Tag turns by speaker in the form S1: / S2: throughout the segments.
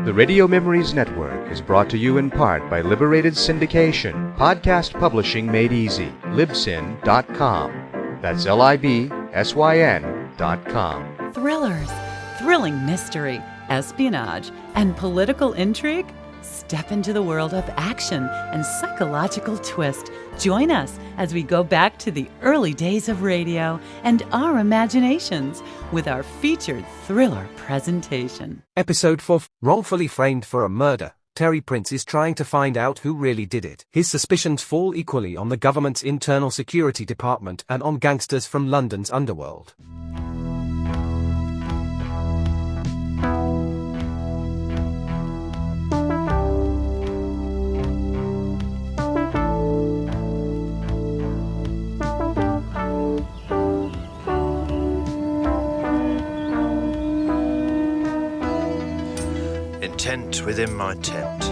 S1: The Radio Memories Network is brought to you in part by Liberated Syndication, podcast publishing made easy, libsyn.com. That's libsyn.com.
S2: Thrillers, thrilling mystery, espionage, and political intrigue? Step into the world of action and psychological twist. Join us as we go back to the early days of radio and our imaginations with our featured thriller presentation.
S3: Episode 4, Wrongfully Framed for a Murder. Terry Prince is trying to find out who really did it. His suspicions fall equally on the government's internal security department and on gangsters from London's underworld.
S4: Tent within my tent.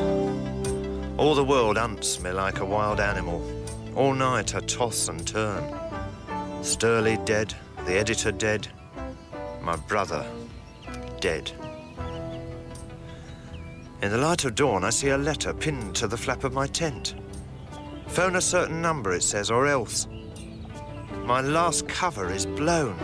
S4: All the world hunts me like a wild animal. All night I toss and turn. Sturley dead, the editor dead, my brother dead. In the light of dawn I see a letter pinned to the flap of my tent. Phone a certain number, it says, or else. My last cover is blown.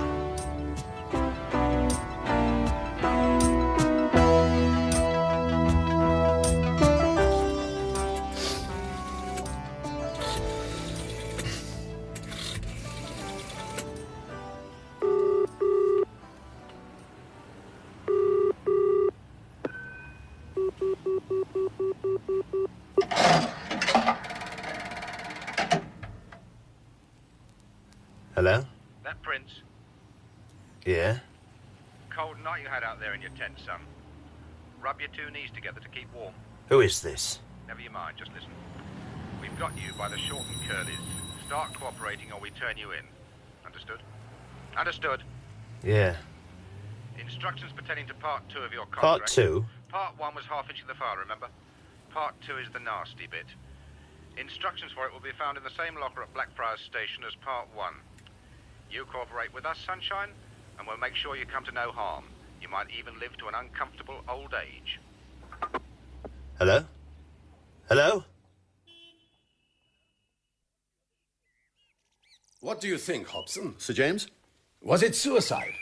S4: Hello?
S5: That Prince?
S4: Yeah?
S5: Cold night you had out there in your tent, son. Rub your two knees together to keep warm.
S4: Who is this?
S5: Never you mind, just listen. We've got you by the short and curlies. Start cooperating or we turn you in. Understood? Understood.
S4: Yeah.
S5: Instructions pertaining to part 2 of your
S4: Part
S5: contract.
S4: 2?
S5: Part 1 was half-inch in the file, remember? Part 2 is the nasty bit. Instructions for it will be found in the same locker at Blackfriars Station as Part 1. You cooperate with us, Sunshine, and we'll make sure you come to no harm. You might even live to an uncomfortable old age.
S4: Hello? Hello?
S6: What do you think, Hobson?
S7: Sir James?
S6: Was it suicide?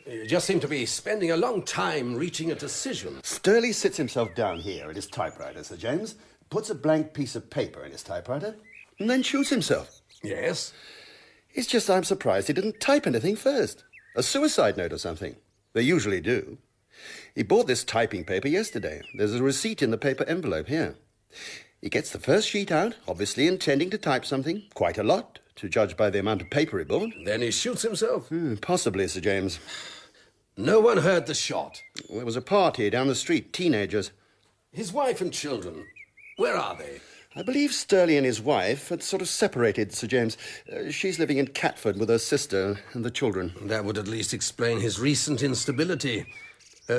S6: You just seem to be spending a long time reaching a decision.
S7: Sturley sits himself down here at his typewriter, Sir James, puts a blank piece of paper in his typewriter, and then shoots himself.
S6: Yes?
S7: It's just I'm surprised he didn't type anything first. A suicide note or something. They usually do. He bought this typing paper yesterday. There's a receipt in the paper envelope here. He gets the first sheet out, obviously intending to type something. Quite a lot, to judge by the amount of paper he bought.
S6: Then he shoots himself?
S7: Possibly, Sir James.
S6: No one heard the shot.
S7: There was a party down the street, teenagers.
S6: His wife and children, where are they?
S7: I believe Sturley and his wife had sort of separated, Sir James. She's living in Catford with her sister and the children.
S6: That would at least explain his recent instability.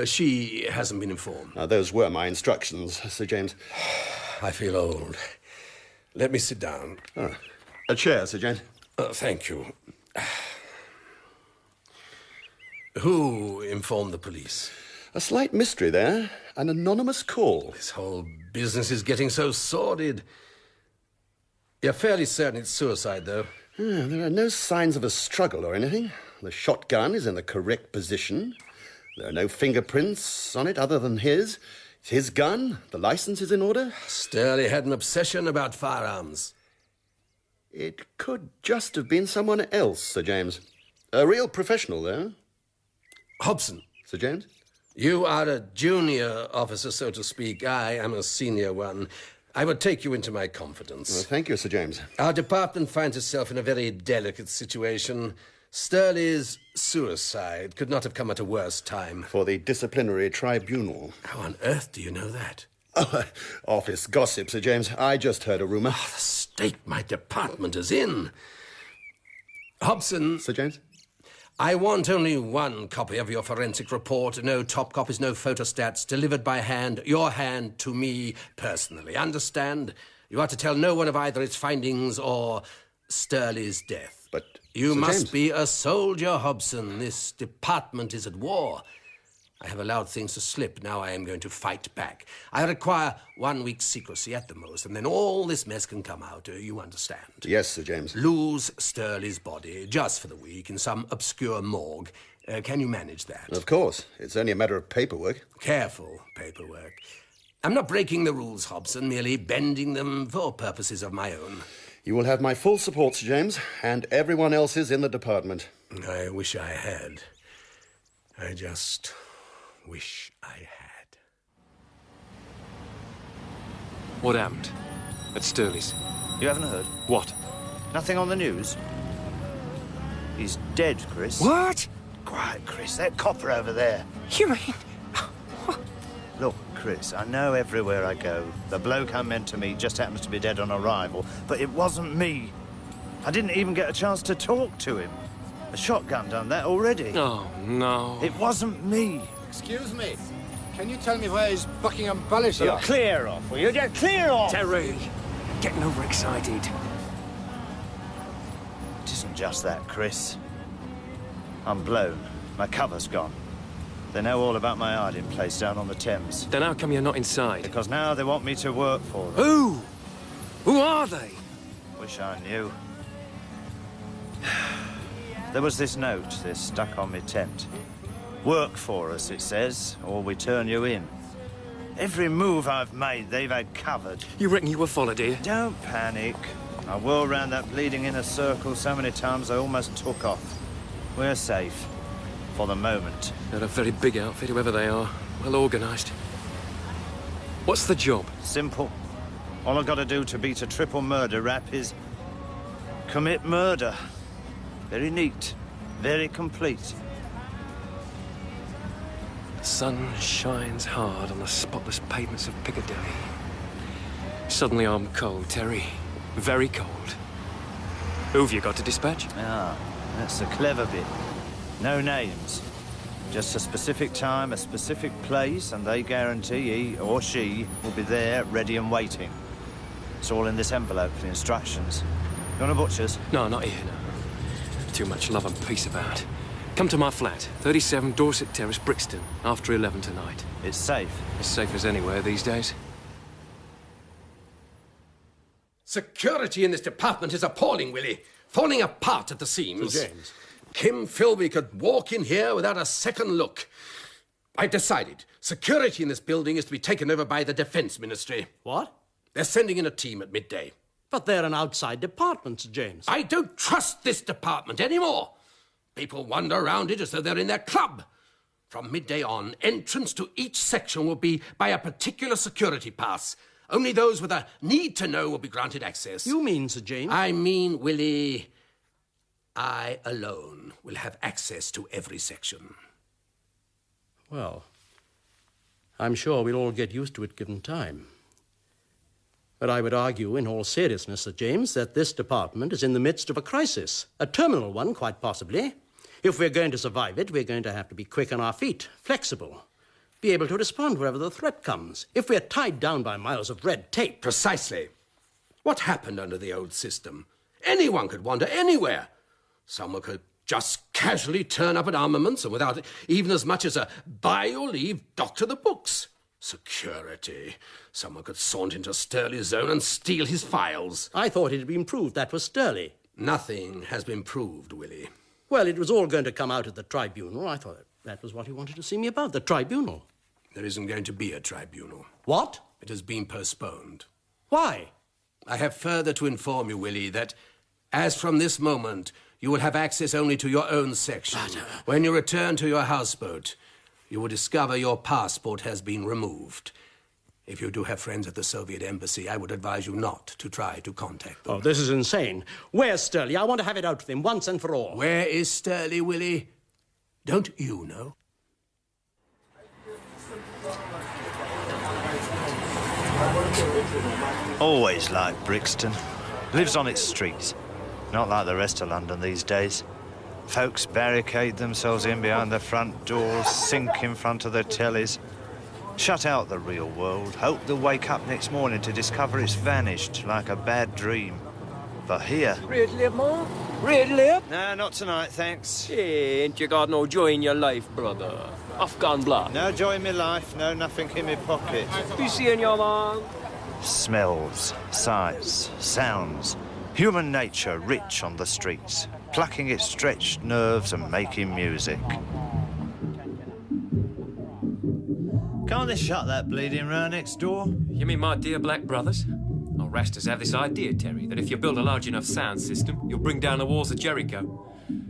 S6: She hasn't been informed.
S7: Those were my instructions, Sir James.
S6: I feel old. Let me sit down.
S7: A chair, Sir James.
S6: Thank you. Who informed the police?
S7: A slight mystery there. An anonymous call.
S6: This whole business is getting so sordid. You're fairly certain it's suicide, though?
S7: There are no signs of a struggle or anything. The shotgun is in the correct position. There are no fingerprints on it other than his. It's his gun. The license is in order.
S6: Sturley had an obsession about firearms.
S7: It could just have been someone else, Sir James. A real professional, though.
S6: Hobson.
S7: Sir James?
S6: You are a junior officer, so to speak. I am a senior one. I would take you into my confidence.
S7: Well, thank you, Sir James.
S6: Our department finds itself in a very delicate situation. Sturley's suicide could not have come at a worse time.
S7: For the disciplinary tribunal.
S6: How on earth do you know that?
S7: Oh, office gossip, Sir James. I just heard a rumour.
S6: The state my department is in. Hobson.
S7: Sir James?
S6: I want only one copy of your forensic report. No top copies, no photostats, delivered by hand, your hand, to me personally. Understand? You are to tell no one of either its findings or Sturley's death.
S7: But
S6: you
S7: Sir
S6: must
S7: James.
S6: be a soldier, Hobson. This department is at war. I have allowed things to slip. Now I am going to fight back. I require 1 week's secrecy at the most, and then all this mess can come out. You understand?
S7: Yes, Sir James.
S6: Lose Sturley's body, just for the week, in some obscure morgue. Can you manage that?
S7: Of course. It's only a matter of paperwork.
S6: Careful paperwork. I'm not breaking the rules, Hobson, merely bending them for purposes of my own.
S7: You will have my full support, Sir James, and everyone else's in the department.
S6: I wish I had. I just wish I had.
S8: What happened? At Sturley's?
S4: You haven't heard?
S8: What?
S4: Nothing on the news? He's dead, Chris.
S8: What?
S4: Quiet, Chris. That copper over there.
S8: You mean...
S4: Look, Chris, I know everywhere I go, the bloke I'm meant to meet just happens to be dead on arrival, but it wasn't me. I didn't even get a chance to talk to him. A shotgun done that already.
S8: Oh, no.
S4: It wasn't me.
S9: Excuse me. Can you tell me where is Buckingham Palace?
S4: You clear off, will you? Just clear off!
S8: Terry, getting overexcited.
S4: It isn't just that, Chris. I'm blown. My cover's gone. They know all about my hiding place down on the Thames.
S8: Then how come you're not inside?
S4: Because now they want me to work for them.
S8: Who? Who are they?
S4: Wish I knew. There was this note that's stuck on my tent. Work for us, it says, or we turn you in. Every move I've made, they've had covered.
S8: You reckon you were followed here?
S4: Don't panic. I whirled round that bleeding inner circle so many times I almost took off. We're safe. For the moment.
S8: They're a very big outfit, whoever they are. Well organised. What's the job?
S4: Simple. All I've got to do to beat a triple murder rap is commit murder. Very neat. Very complete.
S8: The sun shines hard on the spotless pavements of Piccadilly. Suddenly I'm cold, Terry. Very cold. Who've you got to dispatch?
S4: Ah, that's the clever bit. No names. Just a specific time, a specific place, and they guarantee he or she will be there, ready and waiting. It's all in this envelope, the instructions. You want a butcher's?
S8: No, not here, no. Too much love and peace about. Come to my flat, 37 Dorset Terrace, Brixton, after 11 tonight.
S4: It's safe.
S8: As safe as anywhere these days.
S6: Security in this department is appalling, Willie. Falling apart at the seams.
S9: Sir James.
S6: Kim Philby could walk in here without a second look. I've decided security in this building is to be taken over by the Defense Ministry.
S9: What?
S6: They're sending in a team at midday.
S9: But they're an outside department, Sir James.
S6: I don't trust this department anymore. People wander around it as though they're in their club. From midday on, entrance to each section will be by a particular security pass. Only those with a need to know will be granted access.
S9: You mean, Sir James?
S6: I mean, Willie, I alone will have access to every section.
S9: Well, I'm sure we'll all get used to it given time. But I would argue, in all seriousness, Sir James, that this department is in the midst of a crisis. A terminal one, quite possibly. If we're going to survive it, we're going to have to be quick on our feet, flexible, be able to respond wherever the threat comes. If we're tied down by miles of red tape...
S6: Precisely. What happened under the old system? Anyone could wander anywhere. Someone could just casually turn up at armaments and without even as much as a bio leave doctor the books. Security. Someone could saunter into Sturley's zone and steal his files.
S9: I thought it had been proved that was Sturley.
S6: Nothing has been proved, Willie.
S9: Well, it was all going to come out at the tribunal. I thought that was what he wanted to see me about, the tribunal.
S6: There isn't going to be a tribunal.
S9: What?
S6: It has been postponed.
S9: Why?
S6: I have further to inform you, Willie, that as from this moment, you will have access only to your own section. When you return to your houseboat, you will discover your passport has been removed. If you do have friends at the Soviet embassy, I would advise you not to try to contact them.
S9: Oh, this is insane. Where's Sturley? I want to have it out with him once and for all.
S6: Where is Sturley, Willie? Don't you know?
S4: Always like Brixton. Lives on its streets. Not like the rest of London these days. Folks barricade themselves in behind the front doors, sink in front of their tellies. Shut out the real world. Hope they'll wake up next morning to discover it's vanished like a bad dream. But here...
S10: Red lip, Mom? Red lip?
S4: Nah, not tonight, thanks.
S10: Ain't you got no joy in your life, brother?
S8: Afghan blood.
S4: No joy in my life, no nothing in my pocket.
S8: You seeing your man?
S4: Smells, sights, sounds. Human nature rich on the streets, plucking its stretched nerves and making music. Can't they shut that bleeding row next door?
S8: You mean my dear black brothers? Well, Rastas have this idea, Terry, that if you build a large enough sound system, you'll bring down the walls of Jericho.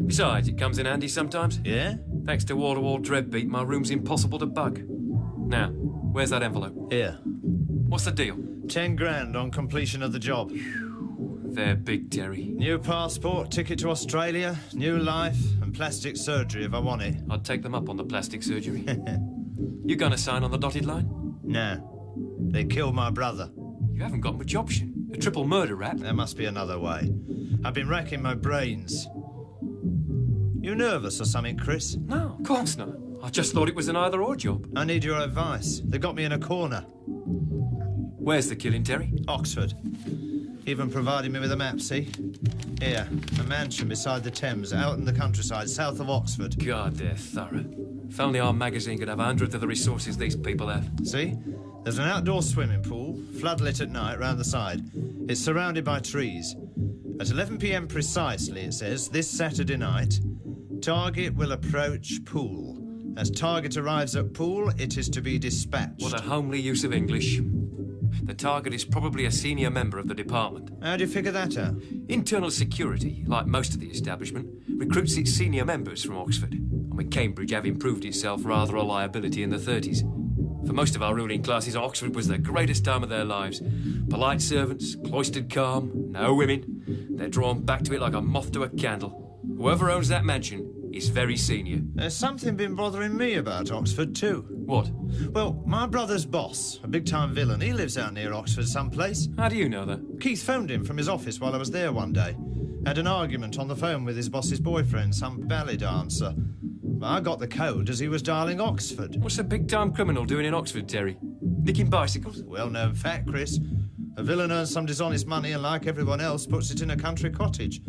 S8: Besides, it comes in handy sometimes.
S4: Yeah?
S8: Thanks to wall-to-wall dreadbeat, my room's impossible to bug. Now, where's that envelope?
S4: Here.
S8: What's the deal?
S4: 10 grand on completion of the job.
S8: They're big, Terry.
S4: New passport, ticket to Australia, new life, and plastic surgery if I want it.
S8: I'd take them up on the plastic surgery. You gonna sign on the dotted line?
S4: No. They killed my brother.
S8: You haven't got much option. A triple murder rap.
S4: There must be another way. I've been racking my brains. You nervous or something, Chris?
S8: No, of course not. I just thought it was an either-or job.
S4: I need your advice. They got me in a corner.
S8: Where's the killing, Terry?
S4: Oxford. Even provided me with a map, see? Here, a mansion beside the Thames, out in the countryside, south of Oxford.
S8: God, they're thorough. If only our magazine could have 100 of the resources these people have.
S4: See? There's an outdoor swimming pool, floodlit at night round the side. It's surrounded by trees. At 11 p.m. precisely, it says, this Saturday night, target will approach pool. As target arrives at pool, it is to be dispatched.
S8: What a homely use of English. The target is probably a senior member of the department.
S4: How do you figure that out?
S8: Internal security, like most of the establishment, recruits its senior members from Oxford. And with Cambridge having proved itself rather a liability in the 30s. For most of our ruling classes, Oxford was the greatest time of their lives. Polite servants, cloistered calm, no women. They're drawn back to it like a moth to a candle. Whoever owns that mansion is very senior.
S4: There's something been bothering me about Oxford, too.
S8: What?
S4: Well, my brother's boss, a big-time villain, he lives out near Oxford someplace.
S8: How do you know that?
S4: Keith phoned him from his office while I was there one day. Had an argument on the phone with his boss's boyfriend, some ballet dancer. I got the code as he was dialing Oxford.
S8: What's a big-time criminal doing in Oxford, Terry? Nicking bicycles?
S4: Well-known fact, Chris. A villain earns some dishonest money and, like everyone else, puts it in a country cottage.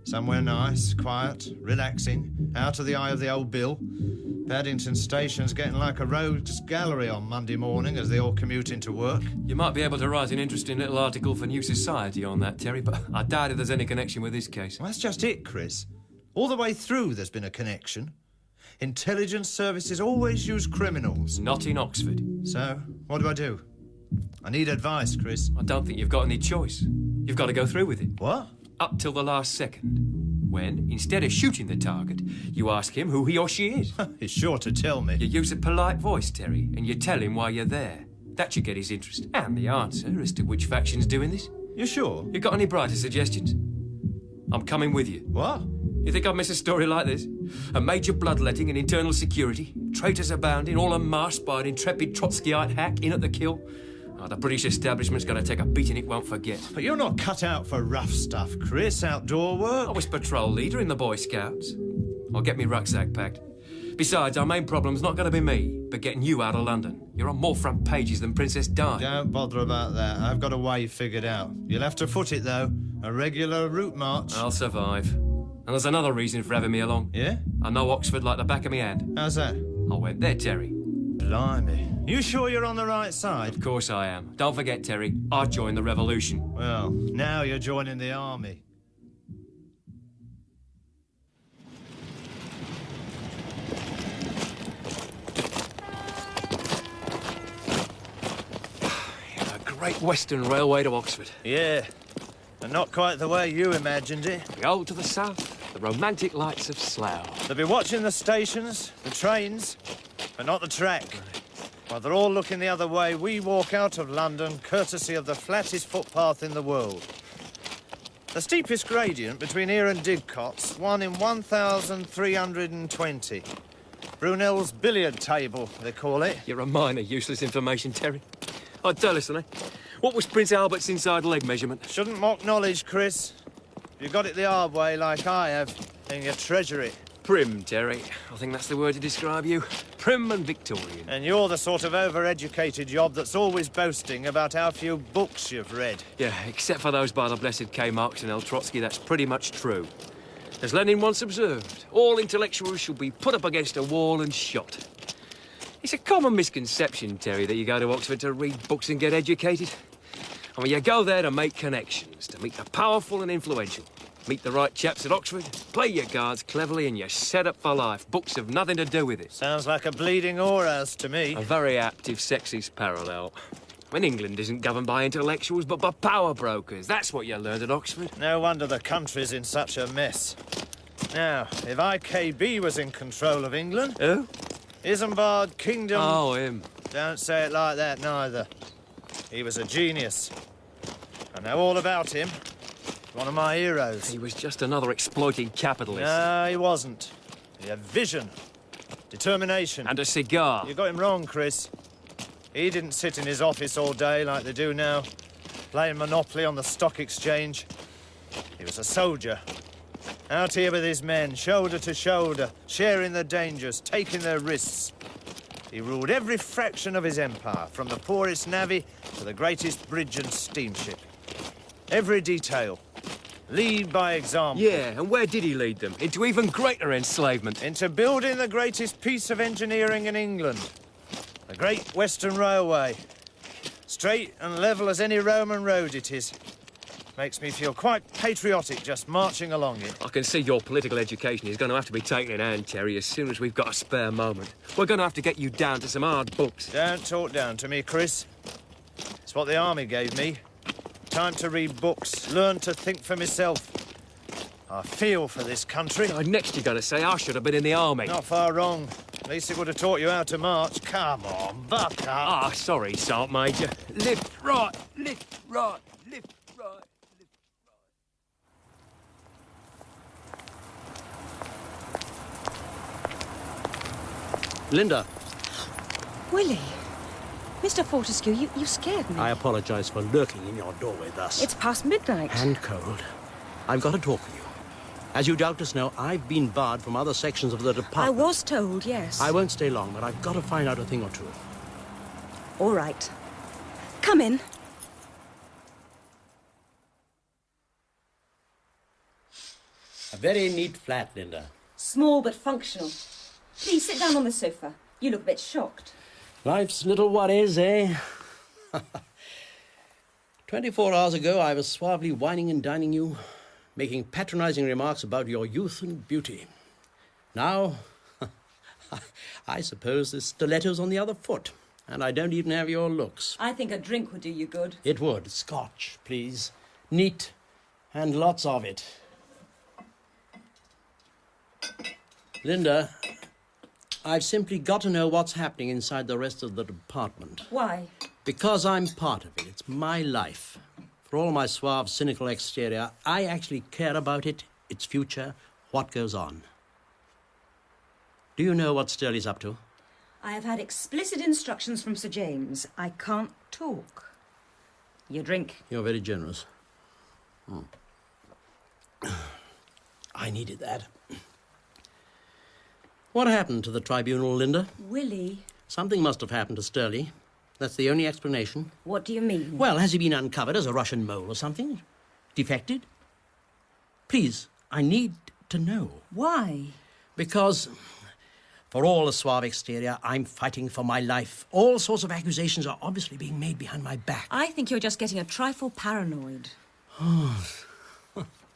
S4: Somewhere nice, quiet, relaxing, out of the eye of the old bill. Paddington Station's getting like a rogues gallery on Monday morning as they all commute into work.
S8: You might be able to write an interesting little article for New Society on that, Terry, but I doubt if there's any connection with this case.
S4: Well, that's just it, Chris. All the way through there's been a connection. Intelligence services always use criminals.
S8: Not in Oxford.
S4: So, what do? I need advice, Chris.
S8: I don't think you've got any choice. You've got to go through with it.
S4: What?
S8: Up till the last second. When, instead of shooting the target, you ask him who he or she is.
S4: He's sure to tell me.
S8: You use a polite voice, Terry, and you tell him why you're there. That should get his interest. And the answer as to which faction's doing this.
S4: You sure?
S8: You got any brighter suggestions? I'm coming with you.
S4: What?
S8: You think I'd miss a story like this? A major bloodletting and internal security, traitors abounding, all unmasked by an intrepid Trotskyite hack in at the kill. Oh, the British establishment's going to take a beating it won't forget.
S4: But you're not cut out for rough stuff, Chris. Outdoor work.
S8: I was patrol leader in the Boy Scouts. I'll get me rucksack packed. Besides, our main problem's not going to be me, but getting you out of London. You're on more front pages than Princess Di.
S4: Don't bother about that. I've got a way figured out. You'll have to foot it, though. A regular route march.
S8: I'll survive. And there's another reason for having me along.
S4: Yeah?
S8: I know Oxford like the back of my hand.
S4: How's that?
S8: I went there, Terry.
S4: Blimey. You sure you're on the right side?
S8: Of course I am. Don't forget, Terry, I joined the revolution.
S4: Well, now you're joining the army.
S8: A Great Western Railway to Oxford.
S4: Yeah, and not quite the way you imagined it.
S8: The old to the south, the romantic lights of Slough.
S4: They'll be watching the stations, the trains, but not the track. While they're all looking the other way, we walk out of London courtesy of the flattest footpath in the world. The steepest gradient between here and Didcot's, one in 1,320. Brunel's billiard table, they call it.
S8: You're a mine of useless information, Terry. I'd tell us, what was Prince Albert's inside leg measurement?
S4: Shouldn't mock knowledge, Chris. If you got it the hard way like I have, then you treasure it.
S8: Prim, Terry. I think that's the word to describe you. Prim and Victorian.
S4: And you're the sort of overeducated job that's always boasting about how few books you've read.
S8: Yeah, except for those by the blessed K. Marx and L. Trotsky, that's pretty much true. As Lenin once observed, all intellectuals should be put up against a wall and shot. It's a common misconception, Terry, that you go to Oxford to read books and get educated. I mean, you go there to make connections, to meet the powerful and influential. Meet the right chaps at Oxford, play your cards cleverly, and you're set up for life. Books have nothing to do with it.
S4: Sounds like a bleeding whorehouse to me.
S8: A very apt, if sexist, parallel. When England isn't governed by intellectuals, but by power brokers. That's what you learned at Oxford.
S4: No wonder the country's in such a mess. Now, if IKB was in control of England...
S8: Who?
S4: Isambard Kingdom...
S8: Oh, him.
S4: Don't say it like that, neither. He was a genius. I know all about him. One of my heroes.
S8: He was just another exploiting capitalist.
S4: No, he wasn't. He had vision, determination.
S8: And a cigar.
S4: You got him wrong, Chris. He didn't sit in his office all day like they do now, playing Monopoly on the stock exchange. He was a soldier. Out here with his men, shoulder to shoulder, sharing the dangers, taking their risks. He ruled every fraction of his empire, from the poorest navvy to the greatest bridge and steamship. Every detail. Lead by example.
S8: Yeah, and where did he lead them? Into even greater enslavement.
S4: Into building the greatest piece of engineering in England. The Great Western Railway. Straight and level as any Roman road it is. Makes me feel quite patriotic just marching along it.
S8: I can see your political education is going to have to be taken in hand, Terry, as soon as we've got a spare moment. We're going to have to get you down to some hard books.
S4: Don't talk down to me, Chris. It's what the army gave me. Time to read books, learn to think for myself. I feel for this country.
S8: Next you're going to say I should have been in the army.
S4: Not far wrong. At least it would have taught you how to march. Come on, buck up.
S8: Ah, sorry, Sergeant Major. Lift right, lift right, lift right.
S9: Linda,
S10: Willie. Mr. Fortescue, you scared me.
S9: I apologize for lurking in your doorway thus.
S10: It's past midnight.
S9: And cold. I've got to talk with you. As you doubtless know, I've been barred from other sections of the department.
S10: I was told, yes.
S9: I won't stay long, but I've got to find out a thing or two.
S10: All right. Come in.
S9: A very neat flat, Linda.
S10: Small but functional. Please sit down on the sofa. You look a bit shocked.
S9: Life's little worries, eh? 24 hours ago, I was suavely whining and dining you, making patronizing remarks about your youth and beauty. Now, I suppose the stiletto's on the other foot, and I don't even have your looks.
S10: I think a drink would do you good.
S9: It would. Scotch, please. Neat, and lots of it. Linda, I've simply got to know what's happening inside the rest of the department.
S10: Why?
S9: Because I'm part of it. It's my life. For all my suave, cynical exterior, I actually care about it, its future, what goes on. Do you know what Stirley's up to?
S10: I have had explicit instructions from Sir James. I can't talk. Your drink.
S9: You're very generous. I needed that. What happened to the tribunal, Linda?
S10: Willie.
S9: Something must have happened to Stirley. That's the only explanation.
S10: What do you mean?
S9: Well, has he been uncovered as a Russian mole or something? Defected? Please, I need to know.
S10: Why?
S9: Because, for all the suave exterior, I'm fighting for my life. All sorts of accusations are obviously being made behind my back.
S10: I think you're just getting a trifle paranoid.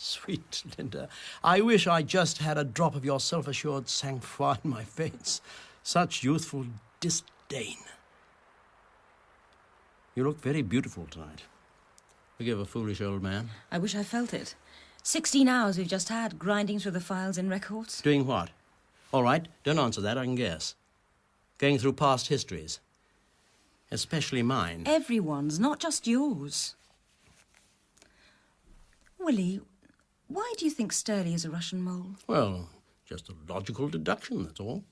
S9: Sweet Linda, I wish I just had a drop of your self-assured sang-froid in my veins. Such youthful disdain. You look very beautiful tonight. Forgive a foolish old man.
S10: I wish I felt it. 16 hours we've just had, grinding through the files and records.
S9: Doing what? All right, don't answer that, I can guess. Going through past histories. Especially mine.
S10: Everyone's, not just yours. Willie, why do you think Stirley is a Russian mole?
S9: Well, just a logical deduction, that's all.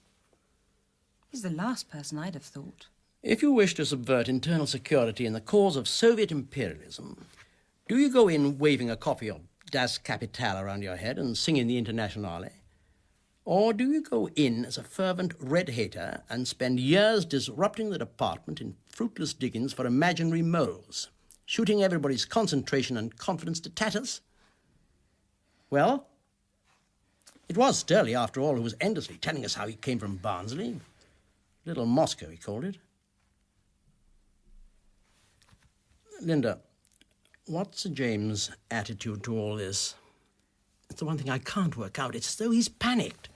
S10: He's the last person I'd have thought.
S9: If you wish to subvert internal security in the cause of Soviet imperialism, do you go in waving a copy of Das Kapital around your head and singing the Internationale? Or do you go in as a fervent red hater and spend years disrupting the department in fruitless diggings for imaginary moles, shooting everybody's concentration and confidence to tatters? Well, it was Stirley, after all, who was endlessly telling us how he came from Barnsley. Little Moscow, he called it. Linda, what's Sir James' attitude to all this? It's the one thing I can't work out. It's as though he's panicked.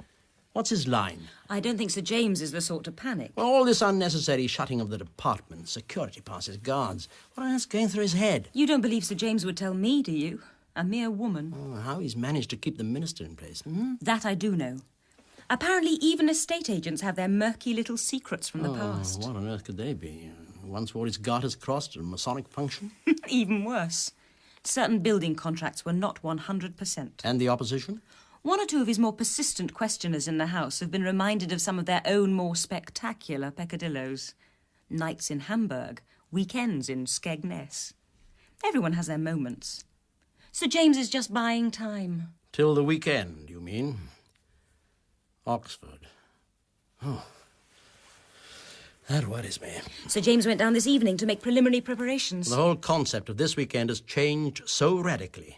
S9: What's his line?
S10: I don't think Sir James is the sort to panic.
S9: Well, all this unnecessary shutting of the department, security passes, guards. What on earth's going through his head?
S10: You don't believe Sir James would tell me, do you? A mere woman.
S9: Oh, how he's managed to keep the minister in place.
S10: That I do know. Apparently even estate agents have their murky little secrets from the past.
S9: What on earth could they be? Once wore his garters crossed at a Masonic function?
S10: Even worse. Certain building contracts were not 100%.
S9: And the opposition?
S10: One or two of his more persistent questioners in the House have been reminded of some of their own more spectacular peccadillos. Nights in Hamburg, weekends in Skegness. Everyone has their moments. Sir James is just buying time.
S9: Till the weekend, you mean? Oxford. Oh. That worries me.
S10: Sir James went down this evening to make preliminary preparations.
S9: The whole concept of this weekend has changed so radically.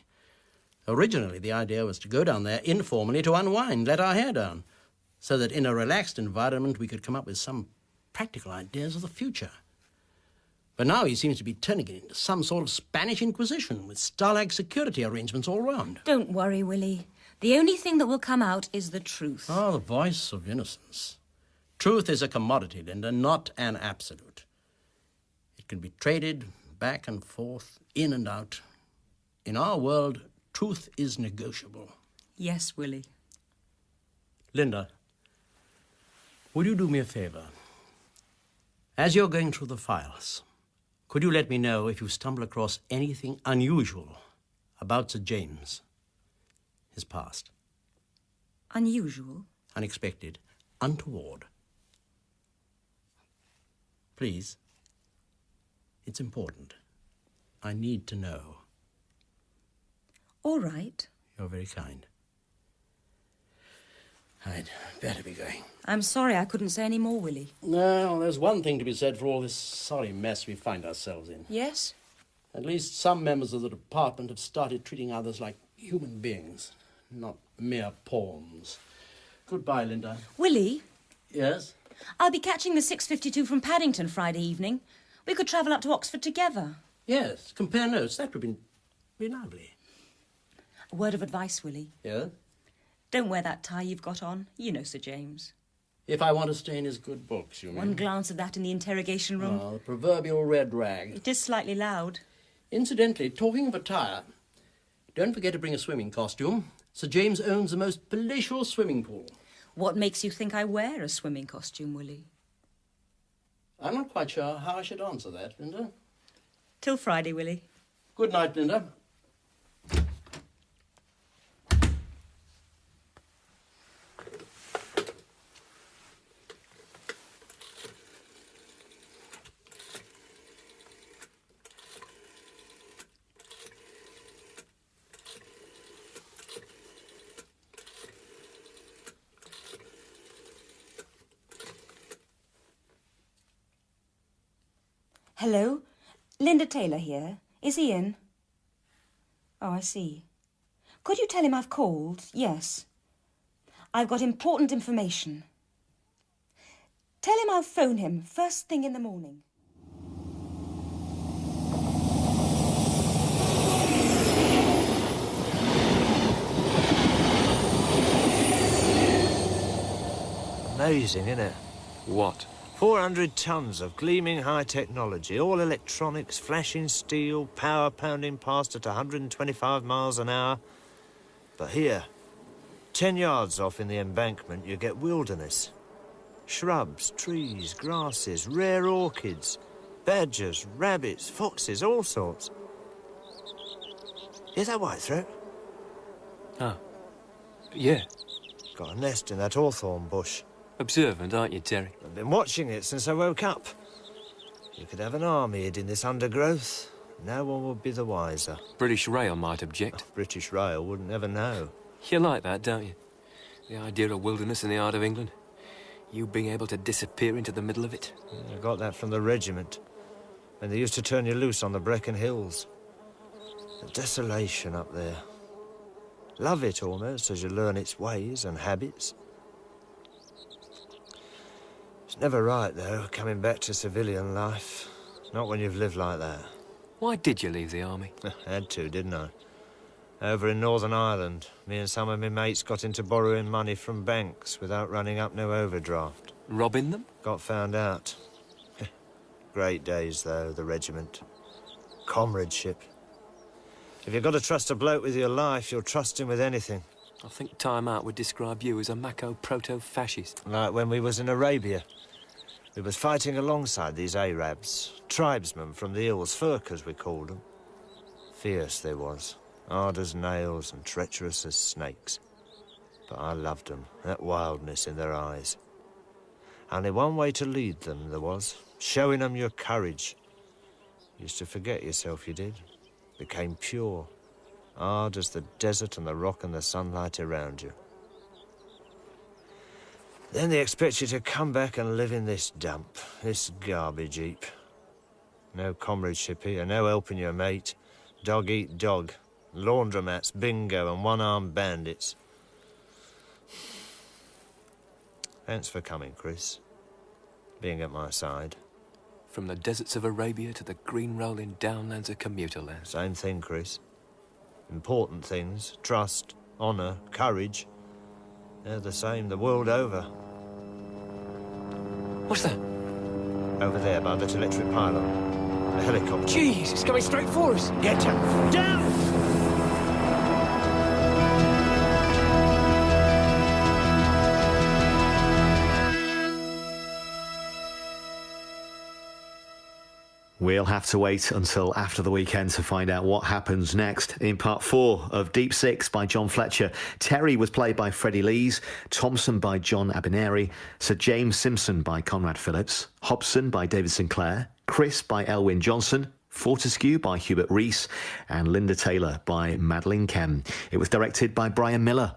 S9: Originally, the idea was to go down there informally to unwind, let our hair down, so that in a relaxed environment we could come up with some practical ideas of the future. But now he seems to be turning it into some sort of Spanish Inquisition with Stalag security arrangements all round.
S10: Don't worry, Willie. The only thing that will come out is the truth.
S9: Ah, the voice of innocence. Truth is a commodity, Linda, not an absolute. It can be traded back and forth, in and out. In our world, truth is negotiable.
S10: Yes, Willie.
S9: Linda, would you do me a favor? As you're going through the files, could you let me know if you stumble across anything unusual about Sir James, his past?
S10: Unusual?
S9: Unexpected, untoward. Please. It's important. I need to know.
S10: All right.
S9: You're very kind. I'd better be going.
S10: I'm sorry I couldn't say any more, Willie.
S9: No, there's one thing to be said for all this sorry mess we find ourselves in.
S10: Yes?
S9: At least some members of the department have started treating others like human beings, not mere pawns. Goodbye, Linda.
S10: Willie?
S9: Yes?
S10: I'll be catching the 6:52 from Paddington Friday evening. We could travel up to Oxford together.
S9: Yes, compare notes. That would be lovely.
S10: A word of advice, Willie.
S9: Yeah?
S10: Don't wear that tie you've got on. You know Sir James.
S9: If I want to stay in his good books, you mean?
S10: One glance at that in the interrogation room.
S9: Oh, the proverbial red rag.
S10: It is slightly loud.
S9: Incidentally, talking of attire, don't forget to bring a swimming costume. Sir James owns the most palatial swimming pool.
S10: What makes you think I wear a swimming costume, Willie?
S9: I'm not quite sure how I should answer that, Linda.
S10: Till Friday, Willie.
S9: Good night, Linda.
S10: Hello? Linda Taylor here. Is he in? Oh, I see. Could you tell him I've called? Yes. I've got important information. Tell him I'll phone him first thing in the morning.
S4: Amazing, isn't it?
S8: What?
S4: 400 tons of gleaming high technology, all electronics, flashing steel, power pounding past at 125 miles an hour. But here, 10 yards off in the embankment, you get wilderness. Shrubs, trees, grasses, rare orchids, badgers, rabbits, foxes, all sorts. Is that whitethroat?
S8: Oh. Yeah.
S4: Got a nest in that hawthorn bush.
S8: Observant, aren't you, Terry?
S4: I've been watching it since I woke up. You could have an army hid in this undergrowth. No one would be the wiser.
S8: British Rail might object.
S4: British Rail wouldn't ever know.
S8: You like that, don't you? The idea of wilderness in the heart of England. You being able to disappear into the middle of it.
S4: I got that from the regiment, when they used to turn you loose on the Brecon Hills. The desolation up there. Love it almost as you learn its ways and habits. It's never right, though, coming back to civilian life. Not when you've lived like that.
S8: Why did you leave the army?
S4: Had to, didn't I? Over in Northern Ireland, me and some of my mates got into borrowing money from banks without running up no overdraft.
S8: Robbing them?
S4: Got found out. Great days, though, the regiment. Comradeship. If you've got to trust a bloke with your life, you'll trust him with anything.
S8: I think Time Out would describe you as a Mako proto-fascist.
S4: Like when we was in Arabia. We was fighting alongside these Arabs, tribesmen from the hills, Furkas we called them. Fierce they was, hard as nails and treacherous as snakes. But I loved them, that wildness in their eyes. Only one way to lead them there was, showing them your courage. Used to forget yourself, you did. Became pure, hard as the desert and the rock and the sunlight around you. Then they expect you to come back and live in this dump, this garbage heap. No comradeship here, no helping your mate. Dog eat dog, laundromats, bingo and one-armed bandits. Thanks for coming, Chris. Being at my side.
S8: From the deserts of Arabia to the green rolling downlands of commuter land.
S4: Same thing, Chris. Important things, trust, honour, courage. They're the same the world over.
S8: What's that?
S4: Over there by that electric pylon. A helicopter.
S8: Jeez, it's coming straight for us.
S4: Get down! Down!
S11: We'll have to wait until after the weekend to find out what happens next. In part 4 of Deep Six by John Fletcher, Terry was played by Freddie Lees, Thompson by John Abineri, Sir James Simpson by Conrad Phillips, Hobson by David Sinclair, Chris by Elwyn Johnson, Fortescue by Hubert Rees, and Linda Taylor by Madeline Kem. It was directed by Brian Miller.